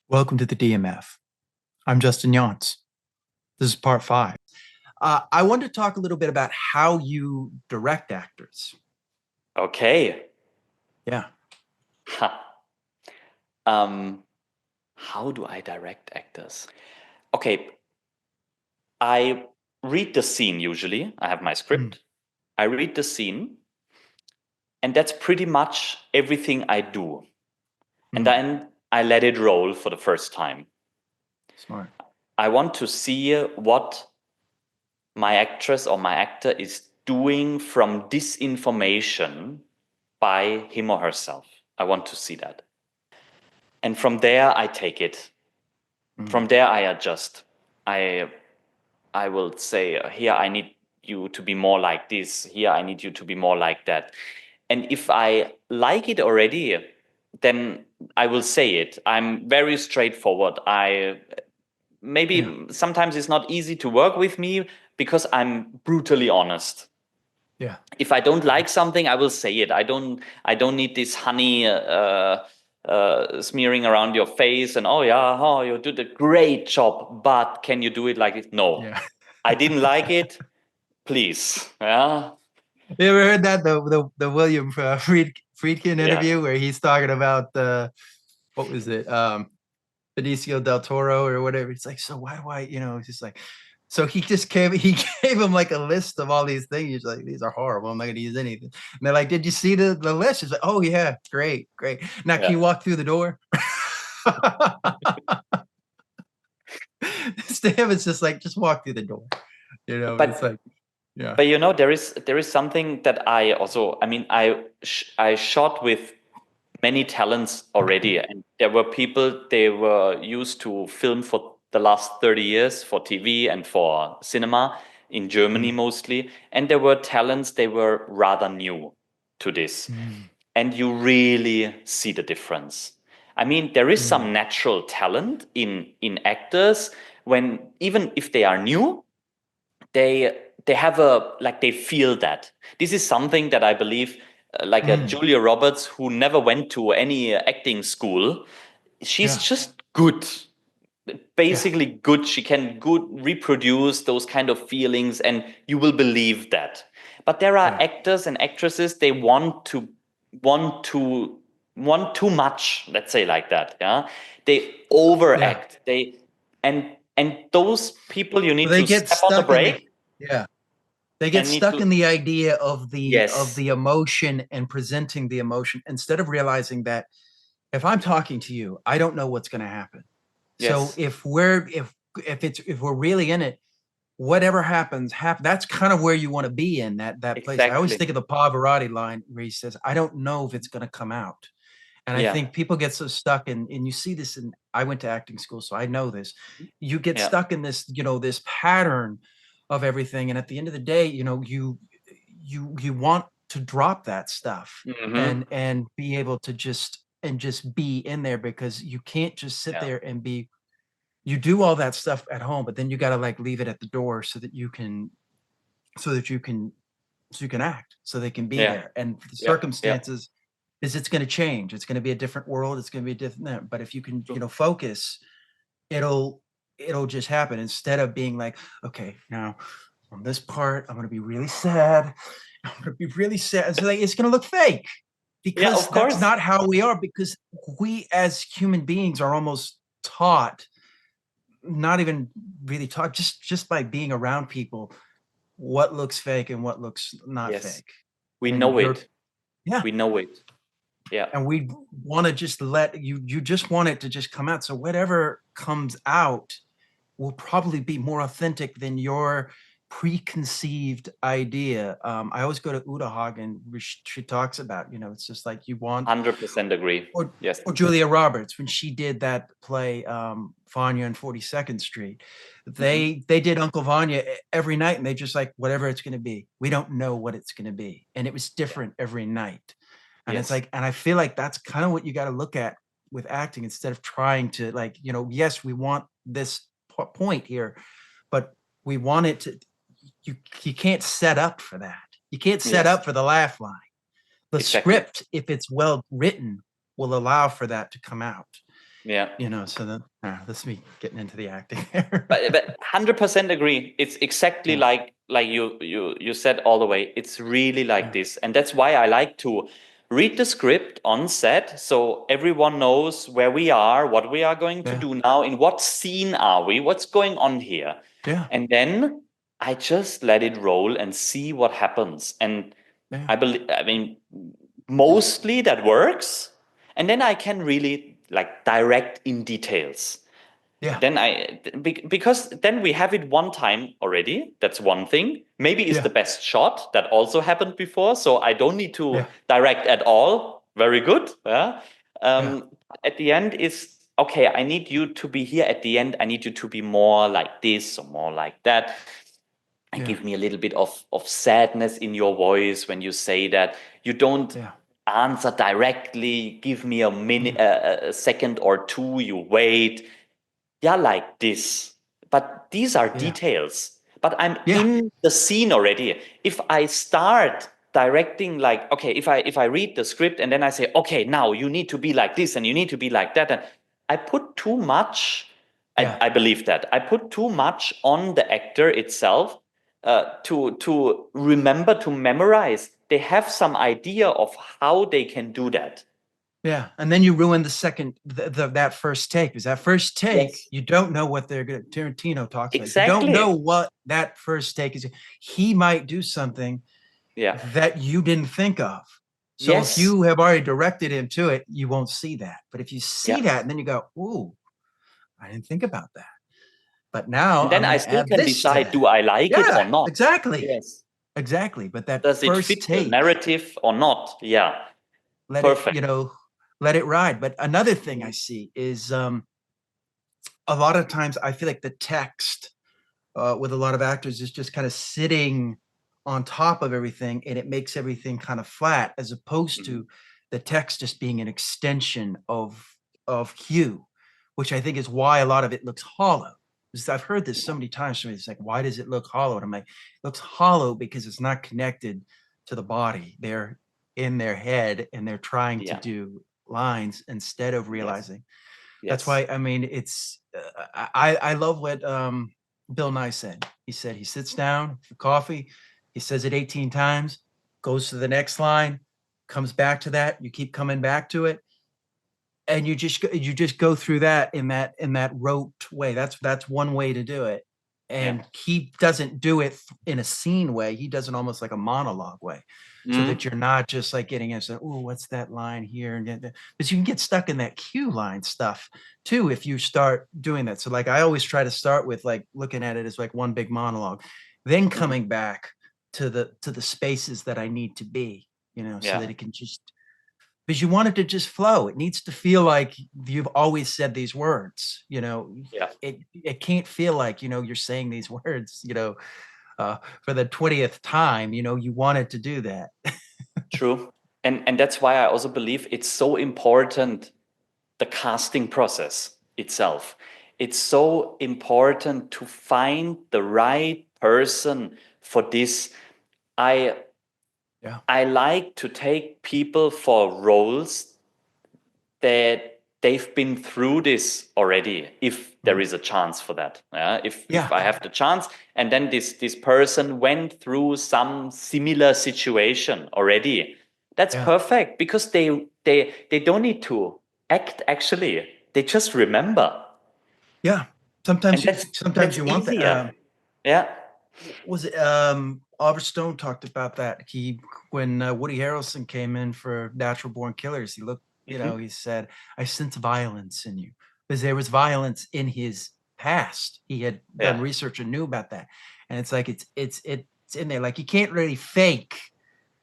Welcome to the DMF. I'm Justin Yance. This is part five. I wanted to talk a little bit about how you direct actors. Okay. Yeah. Ha. How do I direct actors? Okay. I read the scene usually. I have my Mm, script. I read the scene, and that's pretty much everything I do. And mm, then I let it roll for the first time. smart. I want to see what my actress or my actor is doing from this information by him or herself. I want to see that. And from there, I take it. Mm, From there, I adjust. I I will say, here I need you to be more like this. Here I need you to be more like that. And if I like it already, then I will say it. I'm very straightforward. I yeah. maybe sometimes it's not easy to work with me because I'm brutally honest. Yeah. If I don't like something, I will say it. I don't need this honey smearing around your face and, oh yeah, oh, you did a great job, but can you do it like this? No, Yeah. I didn't like it. Please, yeah, You ever heard that the William Friedkin yeah, interview where he's talking about what was it? Benicio del Toro or whatever. It's like, so why do it's just like, so he gave him like a list of all these things. He's like, these are horrible. I'm not gonna use anything. And they're like, did you see the list? He's like, oh yeah, great, great. Now can yeah. you walk through the door? To him, it's just like, just walk through the door. It's But like, yeah. there is something that I also. I mean, I shot with many talents already, and there were people they were used to film for the last 30 years for TV and for cinema in Germany Mm, mostly, and there were talents they were rather new to this, mm, and you really see the difference. I mean, there is mm. some natural talent in actors when even if they are new, they have a like they feel that this is something that I believe, like a Mm. Julia Roberts who never went to any acting school, she's Yeah, just good, yeah, basically good. She can good reproduce those kind of feelings, and you will believe that. But there are yeah, actors and actresses, they want to want too much, let's say like that. Yeah, they yeah. overact, and those people you Well, need they to get step on the stuck in the brake yeah. They get and need stuck to. in the idea of Yes, the emotion and presenting the emotion instead of realizing that if I'm talking to you, I don't know what's going to happen. So yes, if we're really in it, whatever happens, that's kind of where you want to be in that place. I always exactly. think of the Pavarotti line where he says, "I don't know if it's going to come out." And I Yeah, think people get so stuck in, and you see this in, I went to acting school, so I know this. You get yeah, stuck in this, this pattern of everything. And at the end of the day, you want to drop that stuff hmm, and be able to just be in there because you can't just sit yeah, there and be you do all that stuff at home, but then you got to like leave it at the door so that you can so you can act, so they can be yeah, there. And the yeah, yeah. circumstances is it's going to change. It's going to be a different world. It's going to be a different. But if you can, True. focus, it'll it'll just happen instead of being like, okay, now on this part, I'm going to be really sad. I'm going to be really sad. So like, it's going to look fake Yeah, because of that's course. not how we are. Because we as human beings are almost taught, not even really taught, just by being around people, what looks fake and what looks not Yes, fake. we And know you're it. yeah, We know it. Yeah, and we want to just let you just want it to just come out, so whatever comes out will probably be more authentic than your preconceived idea. I always go to Uta Hagen, which she talks about, it's just like you want, 100% agree. or Yes. Julia Roberts when she did that play, Vanya and 42nd Street. Hmm. They did Uncle Vanya every night, and they just like, whatever it's going to be, we don't know what it's going to be, and it was Yeah. different every night. And it's Yes. like, and I feel like that's kind of what you got to look at with acting, instead of trying to, like, yes, we want this point here, but we want it to, you can't set up for that. You can't set Yes. up for the laugh line. The Exactly. script, if it's well written, will allow for that to come out. Yeah. So then that's me getting into the acting. But 100% agree. It's exactly Yeah. like you said all the way. It's really like Yeah. this, and that's why I like to read the script on set, so everyone knows where we are, what we are going to Yeah. do now, in what scene are we, what's going on here, Yeah. and then I just let it roll and see what happens. And Yeah. I mean, mostly that works, and then I can really like direct in details. Yeah. Then because then we have it one time already. That's one thing. Maybe it's Yeah. the best shot. That also happened before, so I don't need to Yeah. direct at all. Very good. Yeah. Yeah. At the end is okay. I need you to be here. At the end, I need you to be more like this or more like that, and Yeah. give me a little bit of sadness in your voice when you say that. You don't Yeah. answer directly. Give me a minute, Mm. a second or two. You wait, yeah, like this. But these are Yeah. details. But I'm Yeah. in the scene already. If I start directing, like, okay, if I read the script and then I say, okay, now you need to be like this and you need to be like that, and I put too much. Yeah. I believe that I put too much on the actor itself, to remember, to memorize. They have some idea of how they can do that. Yeah. And then you ruin the second that first take, because that first take, Yes, you don't know what they're gonna Tarantino talks about. You don't know exactly. what that first take is. He might do something Yeah. that you didn't think of. So if Yes. you have already directed him to it, you won't see that. But if you see Yeah. that and then you go, ooh, I didn't think about that. But now And I'm then going I to still add can this to decide, that. do I like it or Yeah, not? exactly. Yes. Exactly. But that Does it first fit the take, narrative or not? Yeah. let it, Perfect. let it ride. But another thing I Mhm. see is a lot of times I feel like the text with a lot of actors is just kind of sitting on top of everything, and it makes everything kind of flat, as opposed Mhm. to the text just being an extension of hue, which I think is why a lot of it looks hollow. Because I've heard this so many times from me. It's like, why does it look hollow? And I'm like, it looks hollow because it's not connected to the body. They're in their head and they're trying to Yeah. do lines instead of Yes. realizing. That's Yes. why, I mean, it's I love what Bill Nye said. He said he sits down for coffee, he says it 18 times, goes to the next line, comes back to that, you keep coming back to it, and you just go through that in that rote way. That's one way to do it. Yeah. And he doesn't do it in a scene way. He does it almost like a monologue way, so that Mhm. you're not just like getting into, oh, what's that line here? And because you can get stuck in that cue line stuff too if you start doing that. So like I always try to start with like looking at it as like one big monologue, then Mhm. coming back to the spaces that I need to be, so Yeah. that it can just, because you want it to just flow. It needs to feel like you've always said these words. Yeah. It can't feel like you're saying these words. For the 20th time. You wanted to do that. True. And that's why I also believe it's so important, the casting process itself. It's so important to find the right person for this. I Yeah. I like to take people for roles that they've been through this already, if there Mhm. is a chance for that. Yeah? If Yeah. I have the chance, and then this person went through some similar situation already, that's Yeah. perfect, because they don't need to act actually. They just remember. Yeah. Sometimes And you that's sometimes that's you want that. easier. Yeah. Was it Oliver Stone talked about that. When Woody Harrelson came in for Natural Born Killers, he looked, Hmm. he said, I sense violence in you, because there was violence in his past. He had done Yeah. research and knew about that. And it's like it's in there. Like you can't really fake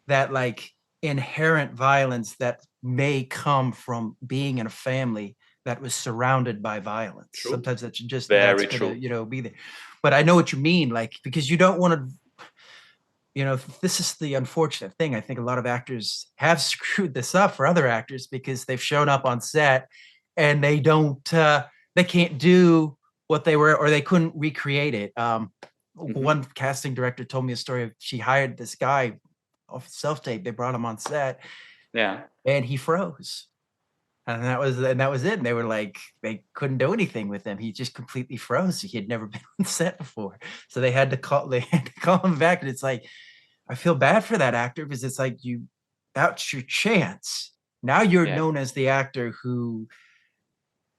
that like inherent violence that may come from being in a family that was surrounded by violence. True. Sometimes that's Very gonna, true. be there. But I know what you mean, like, because you don't want to, this is the unfortunate thing. I think a lot of actors have screwed this up for other actors because they've shown up on set and they can't do what they were, or they couldn't recreate it. Hmm. One casting director told me a story of, she hired this guy off self-tape. They brought him on set Yeah. and he froze. And that was it. And they were like, they couldn't do anything with him. He just completely froze. He had never been on set before. So they had to call him back. And it's like, I feel bad for that actor because it's like that's your chance. Now you're Yeah, known as the actor who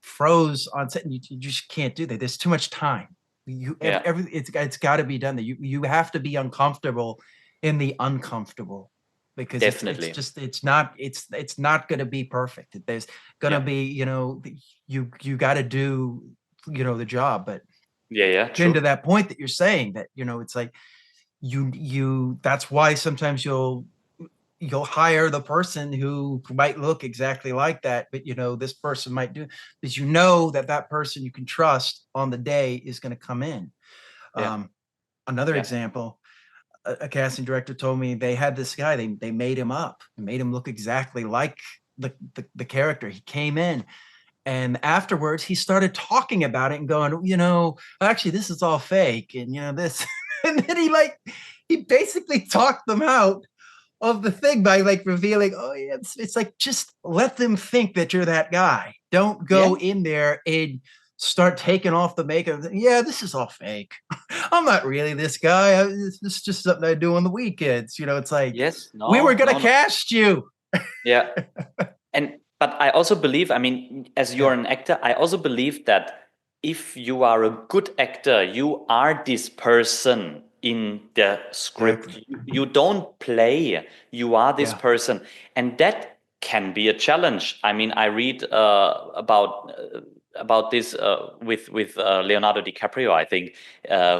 froze on set, and you just can't do that. There's too much time. yeah, It's got to be done. That you have to be uncomfortable in the uncomfortable, because definitely. it's not going to be perfect. There's going to Yeah, be, you got to do, the job. But yeah, yeah, getting to true. that point that you're saying, that it's like that's why sometimes you'll hire the person who might look exactly like that, but this person might do, because that person you can trust on the day is going to come in. Yeah, Another yeah, example, a casting director told me they had this guy, they made him up and made him look exactly like the character. He came in, and afterwards he started talking about it and going, actually this is all fake, and this and then he basically talked them out of the thing by like revealing, oh yeah, it's like, just let them think that you're that guy. Don't yeah. go in there and start taking off the makeup. Yeah, this is all fake. I'm not really this guy. This is just something I do on the weekends. It's like, Yes, we were no, gonna no, no. cast you. Yeah. And but I also believe, I mean, as you're Yeah, an actor, I also believe that if you are a good actor, you are this person in the script. exactly. You don't play, you are this Yeah. person. And that can be a challenge. I mean, I read about this with Leonardo DiCaprio, I think,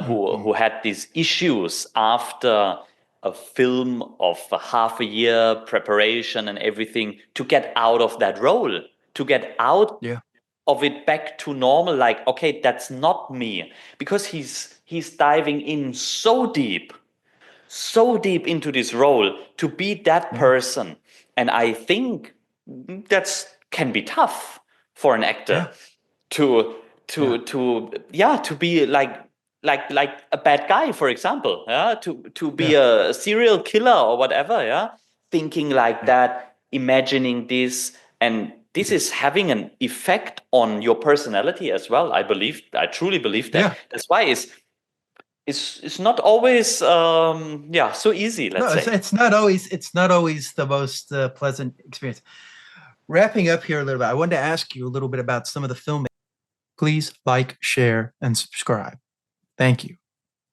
who Mhm. had these issues after a film of a half a year preparation and everything to get out of that role, to get out Yeah. of it back to normal. Like, okay, that's not me, because he's diving in so deep into this role to be that Yeah. person. And I think that's can be tough for an actor Yeah. to Yeah. to be like a bad guy, for example, yeah, to be Yeah. a serial killer or whatever, yeah, thinking like Yeah. that, imagining this, and this Yeah. is having an effect on your personality as well. I truly believe that. Yeah. That's why it's not always so easy, No, let's say. it's not always the most pleasant experience. Wrapping up here a little bit, I wanted to ask you a little bit about some of the filmmakers. Please like, share, and subscribe. Thank you.